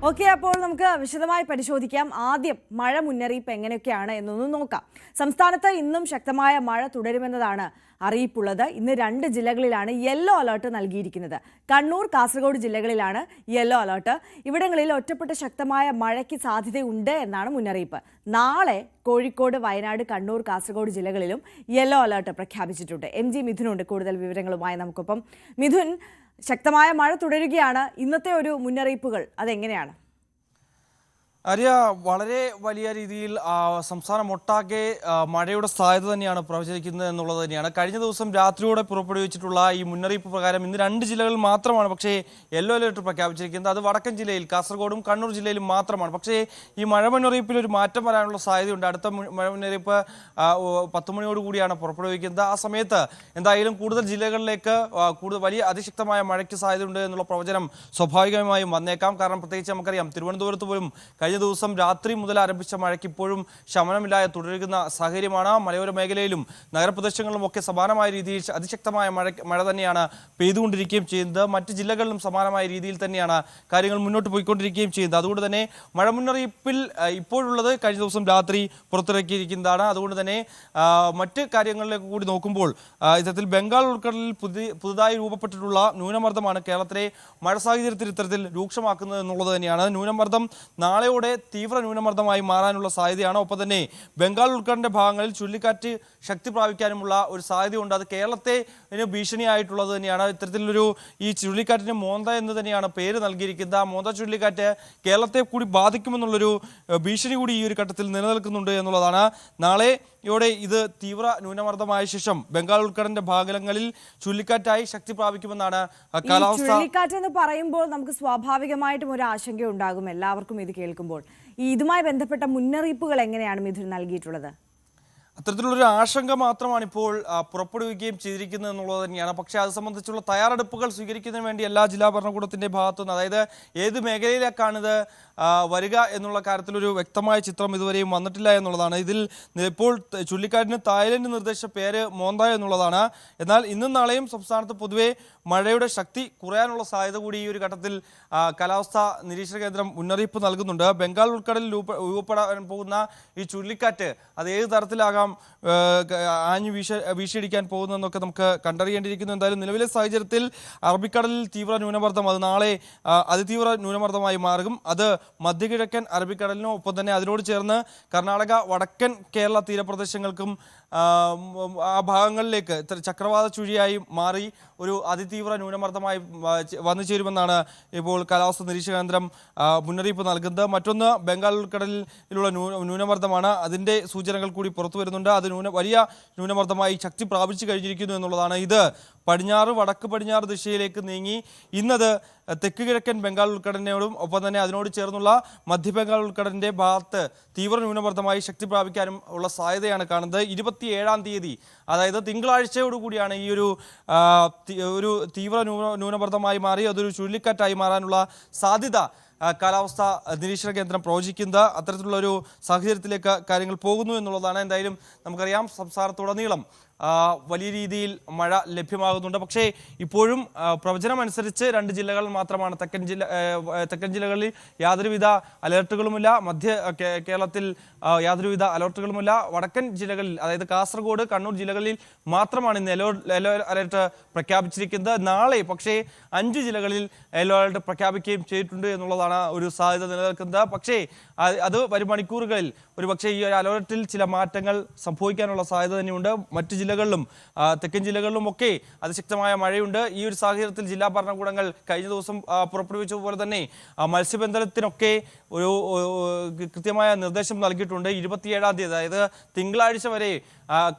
Okay, അപ്പോൾ നമുക്ക് വിശദമായി പരിശോധിക്കാം. ആദ്യം മഴ മുന്നറിയിപ്പ് എങ്ങനെയൊക്കെയാണ് എന്നൊന്ന് നോക്കാം. സംസ്ഥാനത്ത് ഇന്നും ശക്തമായ മഴ തുടരുമെന്നതാണ് അറിയിപ്പുള്ളത്. ഇന്ന് 2 ജില്ലകളിലാണ് യെല്ലോ അലർട്ട് നൽകിയിരിക്കുന്നത്. കണ്ണൂർ, കാസർഗോഡ് ജില്ലകളിലാണ് യെല്ലോ അലർട്ട്. ഇവിടങ്ങളിൽ ഒറ്റപ്പെട്ട ശക്തമായ മഴയ്ക്ക് സാധ്യതയുണ്ട് എന്നാണ് മുന്നറിയിപ്പ്. നാളെ കോഴിക്കോട്, വയനാട്, കണ്ണൂർ, കാസർഗോഡ് ജില്ലകളിലും യെല്ലോ അലർട്ട് പ്രഖ്യാപിച്ചിട്ടുണ്ട്. MG മിഥുനുണ്ട് കൂടുതൽ വിവരങ്ങളുമായി നമുക്കൊപ്പം. മിഥുൻ, ശക്തമായ മഴ തുടരുകയാണ്. ഇന്നത്തെ ഒരു മുന്നറിയിപ്പുകൾ അതെങ്ങനെയാണ്? ആര്യ, വളരെ വലിയ രീതിയിൽ സംസ്ഥാനമൊട്ടാകെ മഴയുടെ സാധ്യത തന്നെയാണ് പ്രവചിക്കുന്നത് എന്നുള്ളത് തന്നെയാണ്. കഴിഞ്ഞ ദിവസം രാത്രിയോടെ പുറപ്പെടുവിച്ചിട്ടുള്ള ഈ മുന്നറിയിപ്പ് പ്രകാരം ഇന്ന് 2 ജില്ലകളിൽ മാത്രമാണ് പക്ഷേ യെല്ലോ അലർട്ട് പ്രഖ്യാപിച്ചിരിക്കുന്നത്. അത് വടക്കൻ ജില്ലയിൽ, കാസർഗോഡും കണ്ണൂർ ജില്ലയിലും മാത്രമാണ്. പക്ഷേ ഈ മഴ മുന്നറിയിപ്പിൽ ഒരു മാറ്റം വരാനുള്ള സാധ്യതയുണ്ട്. അടുത്ത മഴ മുന്നറിയിപ്പ് 10 മണിയോടുകൂടിയാണ് പുറപ്പെടുവിക്കുന്നത്. ആ സമയത്ത് എന്തായാലും കൂടുതൽ ജില്ലകളിലേക്ക് വലിയ അതിശക്തമായ മഴയ്ക്ക് സാധ്യതയുണ്ട് എന്നുള്ള പ്രവചനം സ്വാഭാവികമായും വന്നേക്കാം. കാരണം പ്രത്യേകിച്ച് നമുക്കറിയാം, തിരുവനന്തപുരത്ത് പോലും കഴിഞ്ഞ ദിവസം രാത്രി മുതൽ ആരംഭിച്ച മഴയ്ക്ക് ഇപ്പോഴും ശമനമില്ലാതെ തുടരുന്ന സാഹചര്യമാണ്. മലയോര മേഖലയിലും നഗരപ്രദേശങ്ങളിലും ഒക്കെ സമാനമായ രീതിയിൽ അതിശക്തമായ മഴ തന്നെയാണ് പെയ്തുകൊണ്ടിരിക്കുകയും ചെയ്യുന്നത്. മറ്റ് ജില്ലകളിലും സമാനമായ രീതിയിൽ തന്നെയാണ് കാര്യങ്ങൾ മുന്നോട്ട് പോയിക്കൊണ്ടിരിക്കുകയും ചെയ്യുന്നത്. അതുകൊണ്ട് തന്നെ മഴ മുന്നറിയിപ്പിൽ ഇപ്പോഴുള്ളത് കഴിഞ്ഞ ദിവസം രാത്രി പുറത്തിറക്കിയിരിക്കുന്നതാണ്. അതുകൊണ്ട് തന്നെ മറ്റ് കാര്യങ്ങളിലേക്ക് കൂടി നോക്കുമ്പോൾ ഇത്തരത്തിൽ ബംഗാൾ ഉൾക്കടലിൽ പുതുതായി രൂപപ്പെട്ടിട്ടുള്ള ന്യൂനമർദ്ദമാണ് കേരളത്തിലെ മഴ സാഹചര്യത്തിൽ ഇത്തരത്തിൽ രൂക്ഷമാക്കുന്നത് എന്നുള്ളത് തന്നെയാണ്. ന്യൂനമർദ്ദം നാളെയോടെ തീവ്ര ന്യൂനമർദ്ദമായി മാറാനുള്ള സാധ്യതയാണ്. ഒപ്പം തന്നെ ബംഗാൾ ഉൾക്കടലിന്റെ ഭാഗങ്ങളിൽ ചുഴലിക്കാറ്റ് ശക്തി പ്രാപിക്കാനുമുള്ള ഒരു സാധ്യതയുണ്ട്. അത് കേരളത്തെ ഭീഷണിയായിട്ടുള്ളത് തന്നെയാണ്. ഇത്തരത്തിലൊരു ഈ ചുഴലിക്കാറ്റിന് മോന്ത എന്ന് തന്നെയാണ് പേര് നൽകിയിരിക്കുന്നത്. ആ മോന്ത ചുഴലിക്കാറ്റ് കേരളത്തെ കൂടി ബാധിക്കുമെന്നുള്ളൊരു ഭീഷണി കൂടി ഈ ഒരു ഘട്ടത്തിൽ നിലനിൽക്കുന്നുണ്ട് എന്നുള്ളതാണ്. നാളെയോടെ ഇത് തീവ്ര ന്യൂനമർദ്ദമായ ശേഷം ബംഗാൾ ഉൾക്കടലിന്റെ ഭാഗങ്ങളിൽ ചുഴലിക്കാറ്റായി ശക്തി പ്രാപിക്കുമെന്നാണ് കാലാവസ്ഥ. ചുഴലിക്കാറ്റ് എന്ന് പറയുമ്പോൾ നമുക്ക് സ്വാഭാവികമായിട്ടും ഒരു ആശങ്ക ഉണ്ടാകും എല്ലാവർക്കും ഇത് കേൾക്കുമ്പോൾ. ഇതുമായി ബന്ധപ്പെട്ട മുന്നറിയിപ്പുകൾ എങ്ങനെയാണ് മിഥുൻ നൽകിയിട്ടുള്ളത്? അത്തരത്തിലുള്ളൊരു ആശങ്ക മാത്രമാണ് ഇപ്പോൾ പുറപ്പെടുവിക്കുകയും ചെയ്തിരിക്കുന്നത് എന്നുള്ളത് തന്നെയാണ്. പക്ഷേ അത് സംബന്ധിച്ചുള്ള തയ്യാറെടുപ്പുകൾ സ്വീകരിക്കുന്നതിന് വേണ്ടി എല്ലാ ജില്ലാ ഭരണകൂടത്തിന്റെ ഭാഗത്തുനിന്ന്, അതായത് ഏത് മേഖലയിലേക്കാണിത് വരിക എന്നുള്ള കാര്യത്തിലൊരു വ്യക്തമായ ചിത്രം ഇതുവരെയും വന്നിട്ടില്ല എന്നുള്ളതാണ്. ഇതിൽ ഇപ്പോൾ ചുഴലിക്കാറ്റിന് തായ്ലൻഡ് നിർദ്ദേശിച്ച പേര് മോന്ത എന്നുള്ളതാണ്. എന്നാൽ ഇന്നും നാളെയും സംസ്ഥാനത്ത് പൊതുവെ മഴയുടെ ശക്തി കുറയാനുള്ള സാധ്യത കൂടി ഈ ഒരു ഘട്ടത്തിൽ കാലാവസ്ഥാ നിരീക്ഷണ കേന്ദ്രം മുന്നറിയിപ്പ് നൽകുന്നുണ്ട്. ബംഗാൾ ഉൾക്കടലിൽ രൂപപ്പെടാൻ പോകുന്ന ഈ ചുഴലിക്കാറ്റ് അത് ഏത് തരത്തിലാകാം വീശിയടിക്കാൻ പോകുന്നതെന്നൊക്കെ നമുക്ക് കണ്ടറിയേണ്ടിയിരിക്കുന്നു. എന്തായാലും നിലവിലെ സാഹചര്യത്തിൽ അറബിക്കടലിൽ തീവ്ര ന്യൂനമർദ്ദം അത് നാളെ അതിതീവ്ര ന്യൂനമർദ്ദമായി മാറും. അത് മധ്യകിഴക്കൻ അറബിക്കടലിനും ഒപ്പം തന്നെ അതിനോട് ചേർന്ന് കർണാടക, വടക്കൻ കേരള തീരപ്രദേശങ്ങൾക്കും ആ ഭാഗങ്ങളിലേക്ക് ചക്രവാത ചുഴിയായി മാറി ഒരു അതിതീവ്ര ന്യൂനമർദ്ദമായി വന്നു ചേരുമെന്നാണ് ഇപ്പോൾ കാലാവസ്ഥാ നിരീക്ഷണ കേന്ദ്രം മുന്നറിയിപ്പ് നൽകുന്നത്. മറ്റൊന്ന് ബംഗാൾ ഉൾക്കടലിലുള്ള ന്യൂനമർദ്ദമാണ്. അതിൻ്റെ സൂചനകൾ കൂടി പുറത്തു വരുന്നുണ്ട്. അത് വലിയ ന്യൂനമർദ്ദമായി ശക്തി പ്രാപിച്ചു കഴിഞ്ഞിരിക്കുന്നു എന്നുള്ളതാണ്. ഇത് വടക്ക് പടിഞ്ഞാറ് ദിശയിലേക്ക് നീങ്ങി ഇന്നത് തെക്ക് കിഴക്കൻ ബംഗാൾ ഉൾക്കടലിനോടും ഒപ്പം തന്നെ അതിനോട് ചേർന്നുള്ള മധ്യ ബംഗാൾ ഉൾക്കടലിൻ്റെ ഭാഗത്ത് തീവ്ര ന്യൂനമർദ്ദമായി ശക്തി പ്രാപിക്കാനും ഉള്ള സാധ്യതയാണ് കാണുന്നത്. 27-ാം തീയതി, അതായത് തിങ്കളാഴ്ചയോടുകൂടിയാണ് ഈ ഒരു തീവ്ര ന്യൂനമർദ്ദമായി മാറി അതൊരു ചുഴലിക്കാറ്റായി മാറാനുള്ള സാധ്യത കാലാവസ്ഥാ നിരീക്ഷണ കേന്ദ്രം പ്രവചിക്കുന്നത്. അത്തരത്തിലുള്ളൊരു സാഹചര്യത്തിലേക്ക് കാര്യങ്ങൾ പോകുന്നു എന്നുള്ളതാണ്. എന്തായാലും നമുക്കറിയാം, സംസ്ഥാനത്തുടനീളം വലിയ രീതിയിൽ മഴ ലഭ്യമാകുന്നുണ്ട്. പക്ഷേ ഇപ്പോഴും പ്രവചനം അനുസരിച്ച് 2 ജില്ലകൾ മാത്രമാണ്. തെക്കൻ ജില്ലകളിൽ യാതൊരുവിധ അലർട്ടുകളുമില്ല. മധ്യ കേരളത്തിൽ യാതൊരുവിധ അലർട്ടുകളുമില്ല. വടക്കൻ ജില്ലകളിൽ, അതായത് കാസർഗോഡ്, കണ്ണൂർ ജില്ലകളിൽ മാത്രമാണ് ഇന്ന് യെല്ലോ അലർട്ട് പ്രഖ്യാപിച്ചിരിക്കുന്നത്. നാളെ പക്ഷേ 5 ജില്ലകളിൽ യെല്ലോ അലർട്ട് പ്രഖ്യാപിക്കുകയും ചെയ്തിട്ടുണ്ട് എന്നുള്ളതാണ് ഒരു സാധ്യത നിലനിൽക്കുന്നത്. പക്ഷേ അത് വരും മണിക്കൂറുകളിൽ ഒരുപക്ഷെ ഈ ഒരു അലർട്ടിൽ ചില മാറ്റങ്ങൾ സംഭവിക്കാനുള്ള സാധ്യത തന്നെയുണ്ട്. മറ്റ് ജില്ലകളിലും തെക്കൻ ജില്ലകളിലും ഒക്കെ അതിശക്തമായ മഴയുണ്ട്. ഈ ഒരു സാഹചര്യത്തിൽ ജില്ലാ ഭരണകൂടങ്ങൾ കഴിഞ്ഞ ദിവസം പുറപ്പെടുവിച്ചതുപോലെ തന്നെ മത്സ്യബന്ധനത്തിനൊക്കെ ഒരു കൃത്യമായ നിർദ്ദേശം നൽകിയിട്ടുണ്ട്. 27-ാം തീയതി, അതായത് തിങ്കളാഴ്ച വരെ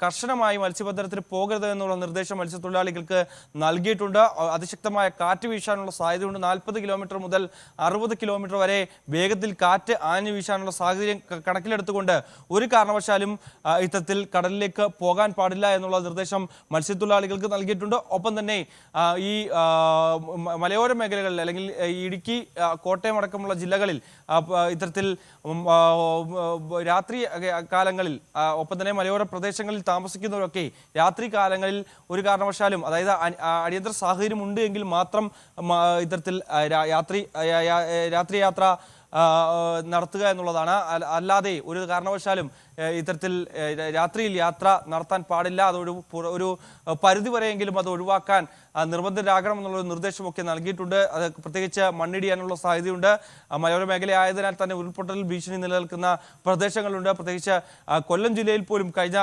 കർശനമായി മത്സ്യബന്ധനത്തിന് പോകരുത് എന്നുള്ള നിർദ്ദേശം മത്സ്യത്തൊഴിലാളികൾക്ക് നൽകിയിട്ടുണ്ട്. അതിശക്തമായ കാറ്റ് വീശാനുള്ള സാധ്യതയുണ്ട്. 40 കിലോമീറ്റർ മുതൽ 60 കിലോമീറ്റർ വരെ വേഗത്തിൽ കാറ്റ് ആഞ്ഞു വീശാനുള്ള സാഹചര്യം കണക്കിലെടുത്തുകൊണ്ട് ഒരു കാരണവശാലും ഇത്തരത്തിൽ കടലിലേക്ക് പോകാൻ പാടില്ല എന്നുള്ള നിർദ്ദേശം മത്സ്യത്തൊഴിലാളികൾക്ക് നൽകിയിട്ടുണ്ട്. ഒപ്പം തന്നെ ഈ മലയോര മേഖലകളിൽ, അല്ലെങ്കിൽ ഇടുക്കി, കോട്ടയം അടക്കമുള്ള ജില്ലകളിൽ ഇത്തരത്തിൽ രാത്രി കാലങ്ങളിൽ ഒപ്പം തന്നെ മലയോര പ്രദേശങ്ങളിൽ പ്രദേശങ്ങളിൽ താമസിക്കുന്നവരൊക്കെ രാത്രി കാലങ്ങളിൽ ഒരു കാരണവശാലും, അതായത് അടിയന്തര സാഹചര്യം ഉണ്ട് എങ്കിൽ മാത്രം ഇത്തരത്തിൽ രാത്രി യാത്ര നടത്തുക എന്നുള്ളതാണ്. അല്ലാതെ ഒരു കാരണവശാലും ഇത്തരത്തിൽ രാത്രിയിൽ യാത്ര നടത്താൻ പാടില്ല. ഒരു പരിധി വരെയെങ്കിലും അത് ഒഴിവാക്കാൻ നിർബന്ധരാകണം എന്നുള്ളൊരു നിർദ്ദേശമൊക്കെ നൽകിയിട്ടുണ്ട്. അത് പ്രത്യേകിച്ച് മണ്ണിടിയാനുള്ള സാധ്യതയുണ്ട്. മലയോര മേഖലയായതിനാൽ തന്നെ ഉരുൾപൊട്ടൽ ഭീഷണി നിലനിൽക്കുന്ന പ്രദേശങ്ങളുണ്ട്. പ്രത്യേകിച്ച് കൊല്ലം ജില്ലയിൽ പോലും കഴിഞ്ഞ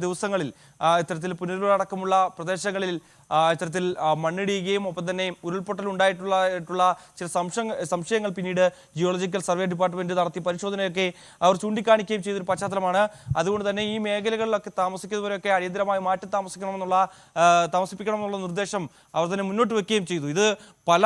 ദിവസങ്ങളിൽ ഇത്തരത്തിൽ പുനലൂർ അടക്കമുള്ള പ്രദേശങ്ങളിൽ ഇത്തരത്തിൽ മണ്ണിടിയുകയും ഒപ്പം തന്നെ ഉരുൾപൊട്ടൽ ഉണ്ടായിട്ടുള്ള ചില സംശയങ്ങൾ പിന്നീട് ജിയോളജിക്കൽ സർവേ ഡിപ്പാർട്ട്മെന്റ് നടത്തി പരിശോധനയൊക്കെ അവർ ചൂണ്ടിക്കാണിക്കുകയും ചെയ്തൊരു പശ്ചാത്തലമാണ്. അതുകൊണ്ട് തന്നെ ഈ മേഖലകളിലൊക്കെ താമസിക്കുന്നവരൊക്കെ അടിയന്തരമായി മാറ്റി താമസിപ്പിക്കണമെന്നുള്ള നിർദ്ദേശം അവർ തന്നെ മുന്നോട്ട് വെക്കുകയും ചെയ്തു. ഇത് പല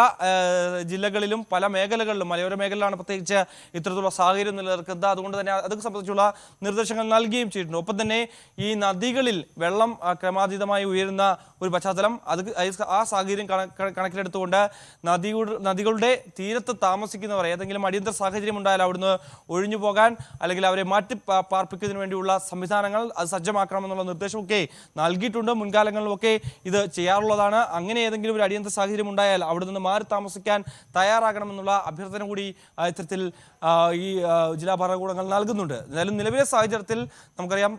ജില്ലകളിലും പല മേഖലകളിലും മലയോര മേഖലയിലാണ് പ്രത്യേകിച്ച് ഇത്തരത്തിലുള്ള സാഹചര്യം നിലനിൽക്കുന്നത്. അതുകൊണ്ട് തന്നെ അത് സംബന്ധിച്ചുള്ള നിർദ്ദേശങ്ങൾ നൽകുകയും ചെയ്തിട്ടുണ്ട്. ഒപ്പം തന്നെ ഈ നദികളിൽ വെള്ളം ക്രമാതീതമായി ഉയരുന്ന ഒരു പശ്ചാത്തലം, ആ സാഹചര്യം കണക്കിലെടുത്തുകൊണ്ട് നദികളുടെ തീരത്ത് താമസിക്കുന്നവർ ഏതെങ്കിലും അടിയന്തര സാഹചര്യം ഉണ്ടായാൽ അവിടുന്ന് ഒഴിഞ്ഞു പോകാൻ അല്ലെങ്കിൽ അവരെ മാറ്റി പാർപ്പിക്കുന്നതിന് വേണ്ടിയുള്ള സംവിധാനങ്ങൾ അത് സജ്ജമാക്കണമെന്നുള്ള നിർദ്ദേശമൊക്കെ നൽകിയിട്ടുണ്ട്. മുൻകാലങ്ങളിലൊക്കെ ഇത് ചെയ്യാറുള്ളതാണ്. അങ്ങനെ ഏതെങ്കിലും ഒരു അടിയന്തര സാഹചര്യം ഉണ്ടായാൽ അവിടെ നിന്ന് മാറി താമസിക്കാൻ തയ്യാറാകണമെന്നുള്ള അഭ്യർത്ഥന കൂടി ഇത്തരത്തിൽ ഈ ജില്ലാ ഭരണകൂടങ്ങൾ നൽകുന്നുണ്ട്. എന്തായാലും നിലവിലെ സാഹചര്യത്തിൽ നമുക്കറിയാം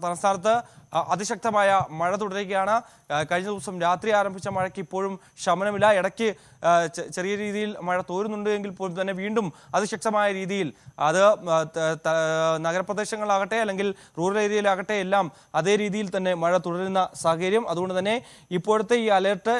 സംസ്ഥാനത്ത് അതിശക്തമായ മഴ തുടരുകയാണ്. കഴിഞ്ഞ ദിവസം രാത്രി ആരംഭിച്ച മഴയ്ക്ക് ഇപ്പോഴും ശമനമില്ല. ഇടയ്ക്ക് ചെറിയ രീതിയിൽ മഴ തോരുന്നുണ്ട് എങ്കിൽ പോലും തന്നെ വീണ്ടും അതിശക്തമായ രീതിയിൽ അത് നഗരപ്രദേശങ്ങളിലാകട്ടെ അല്ലെങ്കിൽ റൂറൽ ഏരിയയിലാകട്ടെ എല്ലാം അതേ രീതിയിൽ തന്നെ മഴ തുടരുന്ന സാഹചര്യം. അതുകൊണ്ട് തന്നെ ഇപ്പോഴത്തെ ഈ അലേർട്ട്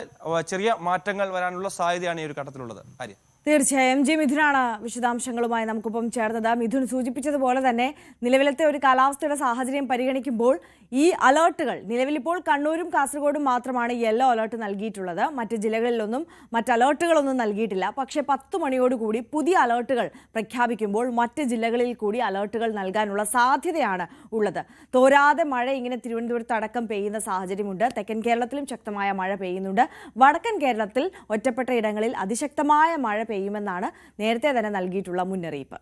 ചെറിയ മാറ്റങ്ങൾ വരാനുള്ള സാധ്യതയാണ് ഈ ഒരു ഘട്ടത്തിലുള്ളത്. ആര്യ, തീർച്ചയായും ജി മിഥുനാണ് വിശദാംശങ്ങളുമായി നമുക്കൊപ്പം ചേർന്നത്. മിഥുൻ സൂചിപ്പിച്ചതുപോലെ തന്നെ നിലവിലത്തെ ഒരു കാലാവസ്ഥയുടെ സാഹചര്യം പരിഗണിക്കുമ്പോൾ ഈ അലേർട്ടുകൾ നിലവിലിപ്പോൾ കണ്ണൂരും കാസർഗോഡും മാത്രമാണ് യെല്ലോ അലേർട്ട് നൽകിയിട്ടുള്ളത്. മറ്റ് ജില്ലകളിലൊന്നും മറ്റ് അലേർട്ടുകളൊന്നും നൽകിയിട്ടില്ല. പക്ഷേ 10 മണിയോടുകൂടി പുതിയ അലേർട്ടുകൾ പ്രഖ്യാപിക്കുമ്പോൾ മറ്റ് ജില്ലകളിൽ കൂടി അലേർട്ടുകൾ നൽകാനുള്ള സാധ്യതയാണ് ഉള്ളത്. തോരാതെ മഴ ഇങ്ങനെ തിരുവനന്തപുരത്ത് അടക്കം പെയ്യുന്ന സാഹചര്യമുണ്ട്. തെക്കൻ കേരളത്തിലും ശക്തമായ മഴ പെയ്യുന്നുണ്ട്. വടക്കൻ കേരളത്തിൽ ഒറ്റപ്പെട്ട ഇടങ്ങളിൽ അതിശക്തമായ മഴ പെയ്യുമെന്നാണ് നേരത്തെ തന്നെ നൽകിയിട്ടുള്ള മുന്നറിയിപ്പ്.